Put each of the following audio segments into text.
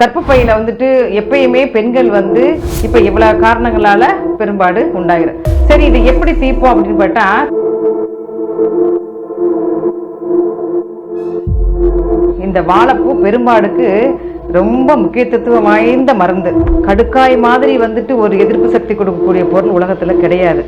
கர்ப்பப்பையில வந்துட்டு எப்பயுமே பெண்கள் வந்து இப்ப இவ்வளவு காரணங்களால பெரும்பாடு உண்டாயிரும். சரி, இது எப்படி தீர்ப்போம் அப்படின்னு பார்த்தா, இந்த வாழைப்பூ பெரும்பாடுக்கு ரொம்ப முக்கியத்துவம் வாய்ந்த மருந்து. கடுக்காய் மாதிரி வந்துட்டு ஒரு எதிர்ப்பு சக்தி கொடுக்கக்கூடிய பொருள் உலகத்துல கிடையாது.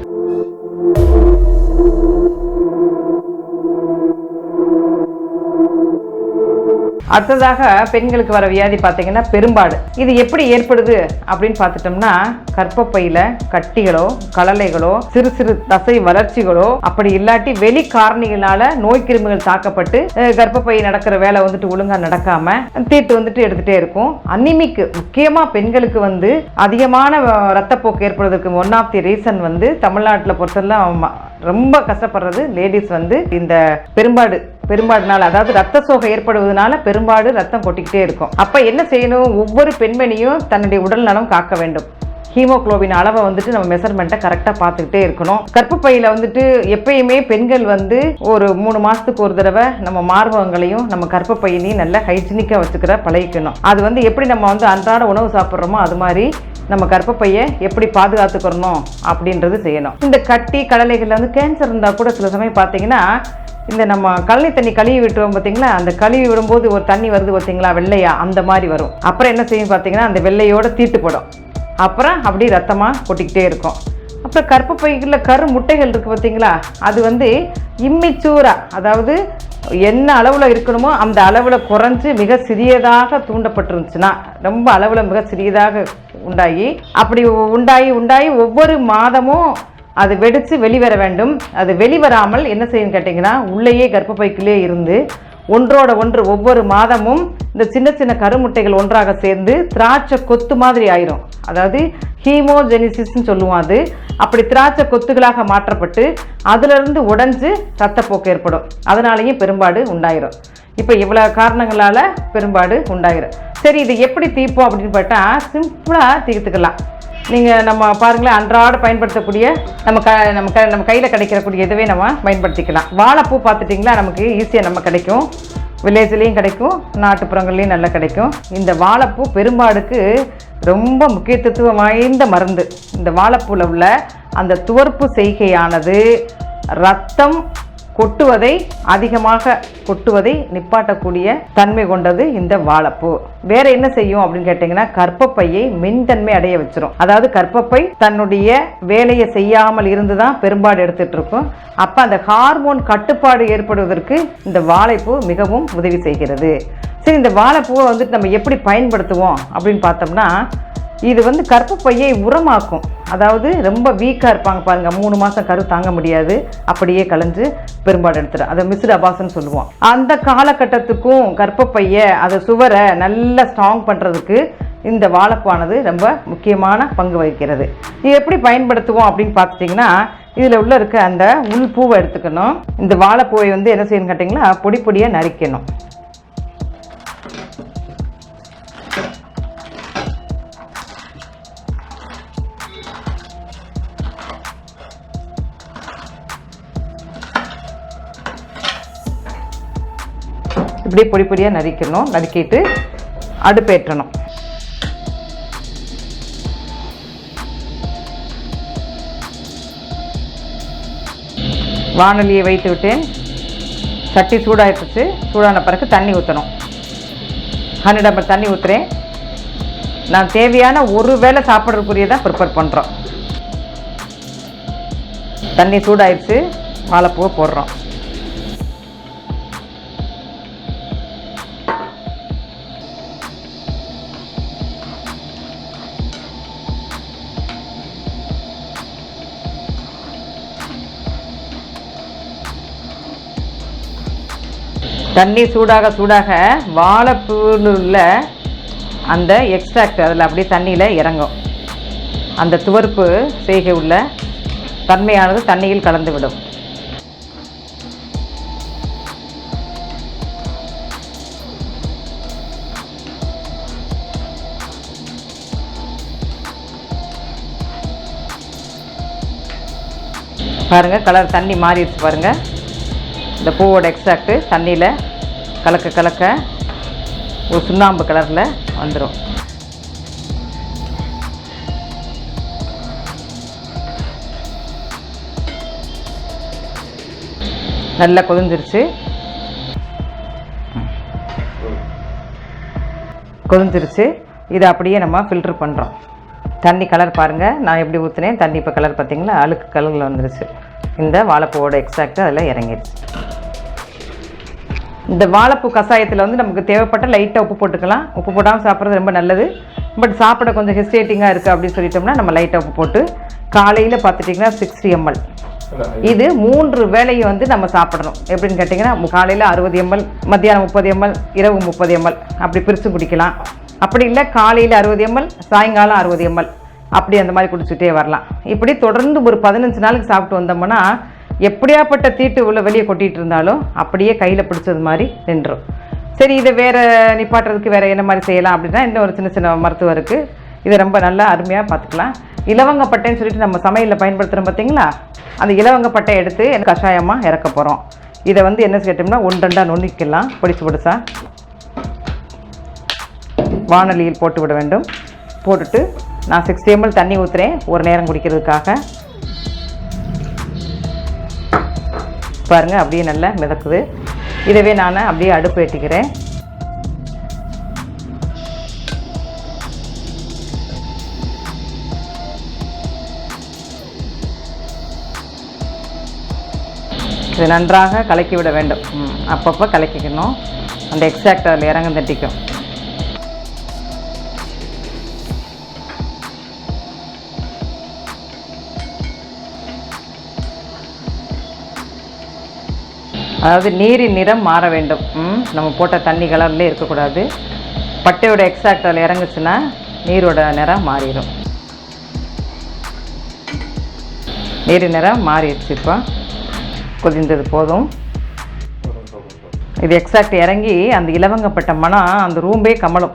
அடுத்ததாக பெண்களுக்கு வர வியாதி பார்த்தீங்கன்னா பெரும்பாடு. இது எப்படி ஏற்படுது அப்படின்னு பார்த்துட்டோம்னா, கர்ப்பப்பையில கட்டிகளோ கலலைகளோ சிறு சிறு தசை வளர்ச்சிகளோ அப்படி இல்லாட்டி வெளி காரணிகளால நோய் கிருமிகள் தாக்கப்பட்டு கர்ப்பப்பை நடக்கிற வேலை வந்துட்டு ஒழுங்கா நடக்காம தீட்டு வந்துட்டு எடுத்துட்டே இருக்கும். அனிமிக் முக்கியமா பெண்களுக்கு வந்து அதிகமான ரத்தப்போக்கு ஏற்படுவதற்கு ஒன் ஆஃப் தி ரீசன் வந்து தமிழ்நாட்டில் பொறுத்தெல்லாம் ரொம்ப கஷ்டப்படுறது லேடிஸ் வந்து இந்த பெரும்பாடுனால, அதாவது ரத்த சோகை ஏற்படுவதனால பெரும்பாடு ரத்தம் கொட்டிக்கிட்டே இருக்கும். அப்ப என்ன செய்யணும்? ஒவ்வொரு பெண்மணியும் தன்னுடைய உடல் நலம் காக்க வேண்டும். ஹீமோகுளோபின் அளவை வந்துட்டு நம்ம மெஷர்மெண்ட்டை கரெக்டாக பார்த்துக்கிட்டே இருக்கணும். கர்ப்பப்பையில் வந்துட்டு எப்பயுமே பெண்கள் வந்து ஒரு 3 மாதத்துக்கு ஒரு தடவை நம்ம மார்பகங்களையும் நம்ம கர்ப்பப்பையினையும் நல்லா ஹைஜீனிக்காக வச்சுக்கிற பழகிக்கணும். அது வந்து எப்படி நம்ம வந்து அன்றாட உணவு சாப்பிட்றோமோ அது மாதிரி நம்ம கர்ப்பப்பையை எப்படி பாதுகாத்துக்கிறணும் அப்படின்றது செய்யணும். இந்த கட்டி கடலைகளில் வந்து கேன்சர் இருந்தால் கூட சில சமயம் பார்த்தீங்கன்னா, இந்த நம்ம கழனி தண்ணி கழுவி விட்டுருவோம் பார்த்தீங்களா, அந்த கழுவி விடும்போது ஒரு தண்ணி வருது பார்த்தீங்களா, வெள்ளையா, அந்த மாதிரி வரும். அப்புறம் என்ன செய்யும் பார்த்தீங்கன்னா, அந்த வெள்ளையோட தீட்டுப்படும். அப்புறம் அப்படி ரத்தமாக கொட்டிக்கிட்டே இருக்கும். அப்புறம் கர்ப்பப்பைகளில் கரு முட்டைகள் இருக்குது பார்த்தீங்களா, அது வந்து இம்மிச்சூரா, அதாவது என்ன அளவில் இருக்கணுமோ அந்த அளவில் குறைஞ்சி மிக சிறியதாக தூண்டப்பட்டிருந்துச்சுன்னா, ரொம்ப அளவில் மிக சிறியதாக உண்டாகி அப்படி உண்டாகி ஒவ்வொரு மாதமும் அது வெடித்து வெளிவர வேண்டும். அது வெளிவராமல் என்ன செய்யணும் கேட்டிங்கன்னா, உள்ளேயே கர்ப்பப்பைக்குள்ளே இருந்து ஒன்றோட ஒன்று ஒவ்வொரு மாதமும் இந்த சின்ன சின்ன கருமுட்டைகள் ஒன்றாக சேர்ந்து திராட்சை கொத்து மாதிரி ஆயிரும். அதாவது ஹீமோஜெனிசிஸ்ன்னு சொல்லுவோம். அது அப்படி திராட்சை கொத்துகளாக மாற்றப்பட்டு அதிலிருந்து உடைஞ்சு ரத்தப்போக்கு ஏற்படும். அதனாலேயும் பெரும்பாடு உண்டாயிரும். இப்போ இவ்வளோ காரணங்களால் பெரும்பாடு உண்டாயிரும். சரி, இது எப்படி தீர்ப்போம் அப்படின்னு பார்த்தா, சிம்பிளாக தீர்த்துக்கலாம். நீங்கள் நம்ம பாருங்களேன், அன்றாட பயன்படுத்தக்கூடிய நம்ம கையில் கிடைக்கக்கூடிய இதுவே நம்ம பயன்படுத்திக்கலாம். வாழைப்பூ பார்த்துட்டிங்களா, நமக்கு ஈஸியாக நம்ம கிடைக்கும். வில்லேஜ்லேயும் கிடைக்கும், நாட்டுப்புறங்கள்லேயும் நல்லா கிடைக்கும். இந்த வாழைப்பூ பெரும்பாடுக்கு ரொம்ப முக்கியத்துவம் வாய்ந்த மருந்து. இந்த வாழைப்பூவில் உள்ள அந்த துவர்ப்பு செய்கையானது ரத்தம் அதிகமாக கொட்டுவதை நிப்பாட்டக்கூடிய தன்மை கொண்டது இந்த வாழைப்பூ. வேற என்ன செய்யும் அப்படின்னு கேட்டீங்கன்னா, கர்ப்பப்பையை மின்தன்மை அடைய வச்சிரும். அதாவது கர்ப்பப்பை தன்னுடைய வேலையை செய்யாமல் இருந்துதான் பெரும்பாடு எடுத்துட்டு இருக்கும். அப்ப அந்த ஹார்மோன் கட்டுப்பாடு ஏற்படுவதற்கு இந்த வாழைப்பூ மிகவும் உதவி செய்கிறது. சரி, இந்த வாழைப்பூவை வந்துட்டு நம்ம எப்படி பயன்படுத்துவோம் அப்படின்னு பார்த்தோம்னா, இது வந்து கர்ப்பப்பையை உரமாக்கும். அதாவது ரொம்ப வீக்காக இருப்பாங்க பாருங்க, 3 மாதம் கரு தாங்க முடியாது, அப்படியே கலைஞ்சு பெரும்பாடு எடுத்துடும். அதை மிஸ்டு அபாசன்னு சொல்லுவோம். அந்த காலகட்டத்துக்கும் கர்ப்பப்பையை அதை சுவரை நல்லா ஸ்ட்ராங் பண்ணுறதுக்கு இந்த வாழைப்பானது ரொம்ப முக்கியமான பங்கு வகிக்கிறது. இது எப்படி பயன்படுத்துவோம் அப்படின்னு பார்த்துட்டிங்கன்னா, இதில் உள்ள இருக்க அந்த உள்பூவை எடுத்துக்கணும். இந்த வாழைப்பூவை வந்து என்ன செய்யணும் கேட்டிங்கன்னா, பொடி பொடியாக நறுக்கணும். இப்படி பொடி பொடியாக நறுக்கணும். நறுக்கிட்டு அடுப்பேற்றணும். வானொலியை வைத்து விட்டேன். சட்டி சூடாயிடுச்சு. சூடான பிறகு தண்ணி ஊற்றணும். 100 ml தண்ணி ஊற்றுறேன். நான் தேவையான ஒரு வேளை சாப்பிட்றதுக்குரியதான் ப்ரிப்பேர் பண்ணுறோம். தண்ணி சூடாயிடுச்சு. வாழைப்பூவை போடுறோம். தண்ணி சூடாக வாழைப்பூவில் உள்ள அந்த எக்ஸ்ட்ராக்ட் அதில் அப்படியே தண்ணியில் இறங்கும். அந்த துவர்ப்பு செய்கை உள்ள தன்மையானது தண்ணியில் கலந்துவிடும். பாருங்கள், கலர் தண்ணி மாறிடுச்சு பாருங்கள். இந்த பூவோட எக்ஸ்ட்ராக்ட் தண்ணியில் கலக்க ஒரு சுண்ணாம்பு கலரில் வந்துடும். நல்லா கொதிஞ்சிருச்சு. இதை அப்படியே நம்ம ஃபில்ட்ரு பண்ணுறோம். தண்ணி கலர் பாருங்கள், நான் எப்படி ஊற்றுனேன், தண்ணி இப்போ கலர் பார்த்திங்களா, அழுக்கு கலரில் வந்துருச்சு. இந்த வாழைப்பூவோட எக்ஸ்ட்ராக்ட் அதில் இறங்கிடுச்சு. இந்த வாழைப்பூ கஷாயத்தில் வந்து நமக்கு தேவைப்பட்ட லைட்டாக உப்பு போட்டுக்கலாம். உப்பு போடாமல் சாப்பிட்றது ரொம்ப நல்லது. பட் சாப்பிட கொஞ்சம் ஹெசிடேட்டிங்காக இருக்குது அப்படின்னு சொல்லிட்டோம்னா நம்ம லைட்டாக உப்பு போட்டு காலையில் பார்த்துட்டிங்கன்னா 60 ml. இது 3 வேளையும் வந்து நம்ம சாப்பிடணும். எப்படின்னு கேட்டிங்கன்னா காலையில் 60 ml, மத்தியானம் 30 ml, இரவு 30 ml அப்படி பிரித்து குடிக்கலாம். அப்படி இல்லை காலையில் 60 ml, சாயங்காலம் 60 ml அப்படி அந்த மாதிரி குடிச்சுட்டே வரலாம். இப்படி தொடர்ந்து ஒரு 15 நாளுக்கு சாப்பிட்டு வந்தோம்னா எப்படியாப்பட்ட தீட்டு உள்ள வெளியே கொட்டிகிட்டு இருந்தாலும் அப்படியே கையில் பிடிச்சது மாதிரி நின்றும். சரி, இதை வேறு நிப்பாட்டுறதுக்கு வேறு என்ன மாதிரி செய்யலாம் அப்படின்னா இன்னும் ஒரு சின்ன சின்ன மருத்துவம் இருக்குது. இதை ரொம்ப நல்லா அருமையாக பார்த்துக்கலாம். இலவங்கப்பட்டைன்னு சொல்லிட்டு நம்ம சமையலில் பயன்படுத்துகிறோம் பார்த்தீங்களா, அந்த இலவங்கப்பட்டை எடுத்து கஷாயமாக இறக்க போகிறோம். இதை வந்து என்ன கேட்டோம்னா 1-2 நுண்ணிக்கலாம். பொடிசா வானலியில் போட்டு விட வேண்டும். போட்டுட்டு நான் 60 ml தண்ணி ஊற்றுறேன் ஒரு நேரம் குடிக்கிறதுக்காக. பாருங்கள் அப்படியே நல்லா மிதக்குது. இதவே நான் அப்படியே அடுப்பு ஏற்றிக்கிறேன். இது நன்றாக கலக்கி விட வேண்டும். அப்பப்போ கலக்கிக்கணும். அந்த எக்ஸாக்ட் அதில் இறங்க தட்டிக்கும். அதாவது நீரின் நிறம் மாற வேண்டும். நம்ம போட்ட தண்ணி கலர்லேயே இருக்கக்கூடாது. பட்டையோட எக்ஸாக்ட் அதில் இறங்குச்சுன்னா நீரோட நிறம் மாறிடும். நீரின் நிறம் மாறிடுச்சு. இப்போ கொதிந்தது போதும். இது எக்ஸாக்ட் இறங்கி அந்த இலவங்கப்பட்ட மனம் அந்த ரூம்பே கமலும்.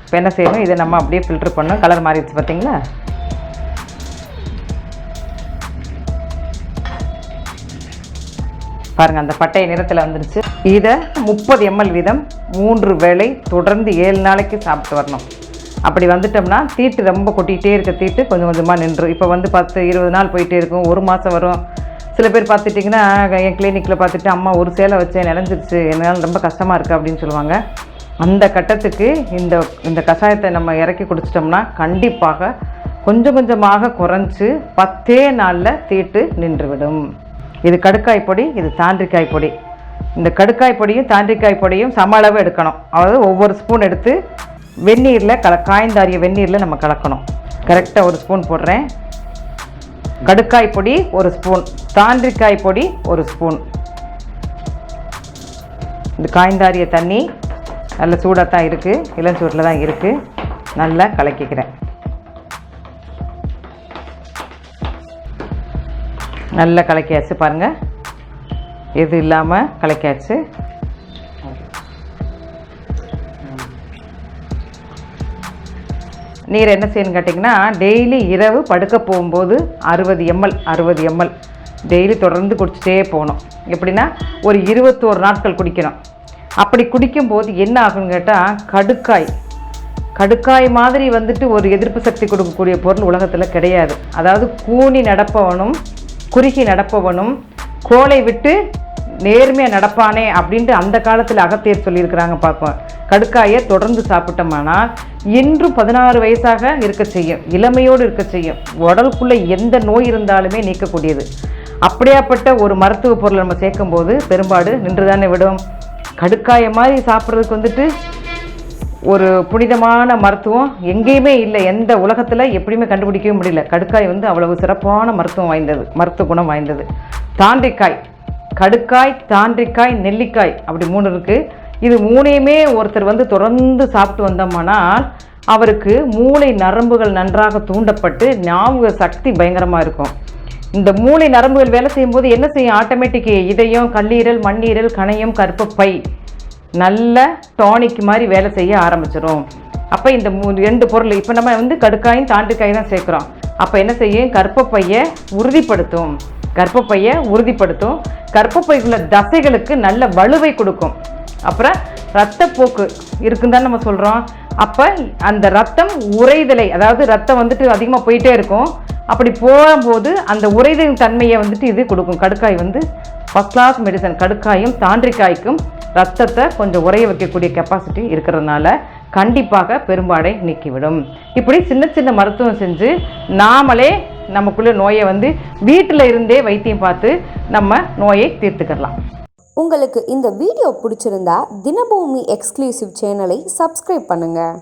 இப்போ என்ன செய்யணும், இதை நம்ம அப்படியே ஃபில்ட்ரு பண்ணணும். கலர் மாறிடுச்சு பார்த்தீங்களா. பாருங்கள் அந்த பட்டை நிறத்தில் வந்துருச்சு. இதை 30 ml வீதம் 3 வேளை தொடர்ந்து 7 நாளைக்கு சாப்பிட்டு வரணும். அப்படி வந்துட்டோம்னா தீட்டு ரொம்ப கொட்டிகிட்டே இருக்க தீட்டு கொஞ்சம் கொஞ்சமாக நின்றும். இப்போ வந்து 10-20 நாள் போயிட்டே இருக்கும், 1 மாதம் வரும். சில பேர் பார்த்துட்டிங்கன்னா என் கிளினிக்கில் பார்த்துட்டு அம்மா ஒரு சேலை வச்சேன் நினைஞ்சிருச்சு, என்னால் ரொம்ப கஷ்டமாக இருக்குது அப்படின்னு சொல்லுவாங்க. அந்த கட்டத்துக்கு இந்த கஷாயத்தை நம்ம இறக்கி குடிச்சிட்டோம்னா கண்டிப்பாக கொஞ்சம் கொஞ்சமாக குறைஞ்சி 10 நாளில் தீட்டு நின்றுவிடும். இது கடுக்காய் பொடி, இது தாண்டிக்காய் பொடி. இந்த கடுக்காய் பொடியும் தாண்டிக்காய் பொடியும் சம அளவு எடுக்கணும். அதாவது ஒவ்வொரு ஸ்பூன் எடுத்து வெந்நீரில் காய்ந்தாரிய வெந்நீரில் நம்ம கலக்கணும். கரெக்டாக 1 ஸ்பூன் போடுறேன். கடுக்காய் பொடி 1 ஸ்பூன், தாண்டிக்காய் பொடி 1 ஸ்பூன். இந்த காய்ந்தாரிய தண்ணி நல்ல சூடாக தான் இருக்குது, இளஞ்சூட்டில் தான் இருக்குது. நல்லா கலக்கிக்கிறேன். நல்லா கலக்கியாச்சு பாருங்கள், எது இல்லாமல் கலக்கியாச்சு. நீர் என்ன செய்யணும்னு கேட்டிங்கன்னா டெய்லி இரவு படுக்க போகும்போது 60 ml டெய்லி தொடர்ந்து குடிச்சிட்டே போகணும். எப்படின்னா ஒரு 21 நாட்கள் குடிக்கணும். அப்படி குடிக்கும்போது என்ன ஆகுன்னு கேட்டால் கடுக்காய் மாதிரி வந்துட்டு ஒரு எதிர்ப்பு சக்தி கொடுக்கக்கூடிய பொருள் உலகத்தில் கிடையாது. அதாவது கூனி நடப்பவனும் குறுகி நடப்பவனும் கோலை விட்டு நேர்மையாக நடப்பானே அப்படின்ட்டு அந்த காலத்தில் அகத்தியர் சொல்லியிருக்கிறாங்க. பார்ப்போம், கடுக்காயை தொடர்ந்து சாப்பிட்டோம்னால் இன்றும் 16 வயசாக இருக்க செய்யும், இளமையோடு இருக்க செய்யும். உடலுக்குள்ளே எந்த நோய் இருந்தாலுமே நீக்கக்கூடியது. அப்படியாப்பட்ட ஒரு மருத்துவ பொருளை நம்ம சேர்க்கும்போது பெரும்பாடு நின்று தானே விடும். கடுக்காயை மாதிரி சாப்பிட்றதுக்கு வந்துட்டு ஒரு புனிதமான மருத்துவம் எங்கேயுமே இல்லை. எந்த உலகத்தில் எப்படியுமே கண்டுபிடிக்கவே முடியல. கடுக்காய் வந்து அவ்வளவு சிறப்பான மருத்துவ குணம் வாய்ந்தது. தாண்டிக்காய், கடுக்காய், தாண்டிக்காய், நெல்லிக்காய் அப்படி 3 இருக்குது. இது 3யுமே ஒருத்தர் வந்து தொடர்ந்து சாப்பிட்டு வந்தோம்னால் அவருக்கு மூளை நரம்புகள் நன்றாக தூண்டப்பட்டு ஞாபக சக்தி பயங்கரமாக இருக்கும். இந்த மூளை நரம்புகள் வேலை செய்யும்போது என்ன செய்யும், ஆட்டோமேட்டிக் இதயம், கல்லீரல், மண்ணீரல், கணையம், கர்ப்பப்பை நல்ல டானிக் மாதிரி வேலை செய்ய ஆரம்பிச்சிடும். அப்போ இந்த 2 பொருள் இப்போ நம்ம வந்து கடுக்காயும் தாண்டிக்காயும் தான் சேர்க்குறோம். அப்போ என்ன செய்யும், கர்ப்பப்பையை உறுதிப்படுத்தும். கர்ப்பப்பைக்குள்ள தசைகளுக்கு நல்ல வலுவை கொடுக்கும். அப்புறம் ரத்தப்போக்கு இருக்குன்னு தான் நம்ம சொல்கிறோம். அப்போ அந்த ரத்தம் உறைதலை, அதாவது ரத்தம் வந்துட்டு அதிகமாக போயிட்டே இருக்கும். அப்படி போகும்போது அந்த உறைதலின் தன்மையை வந்துட்டு இது கொடுக்கும். கடுக்காய் வந்து ஃபர்ஸ்ட் கிளாஸ் மெடிசன். கடுக்காயும் தாண்டிக்காய்க்கும் ரத்தத்தை கொஞ்சம் உறைய வைக்கக்கூடிய கெப்பாசிட்டி இருக்கிறதுனால கண்டிப்பாக பெரும்பாடை நீக்கிவிடும். இப்படி சின்ன சின்ன மருத்துவம் செஞ்சு நாமளே நமக்குள்ள நோயை வந்து வீட்டில் இருந்தே வைத்தியம் பார்த்து நம்ம நோயை தீர்த்துக்கலாம். உங்களுக்கு இந்த வீடியோ பிடிச்சிருந்தா தினபூமி எக்ஸ்க்ளூசிவ் சேனலை சப்ஸ்கிரைப் பண்ணுங்கள்.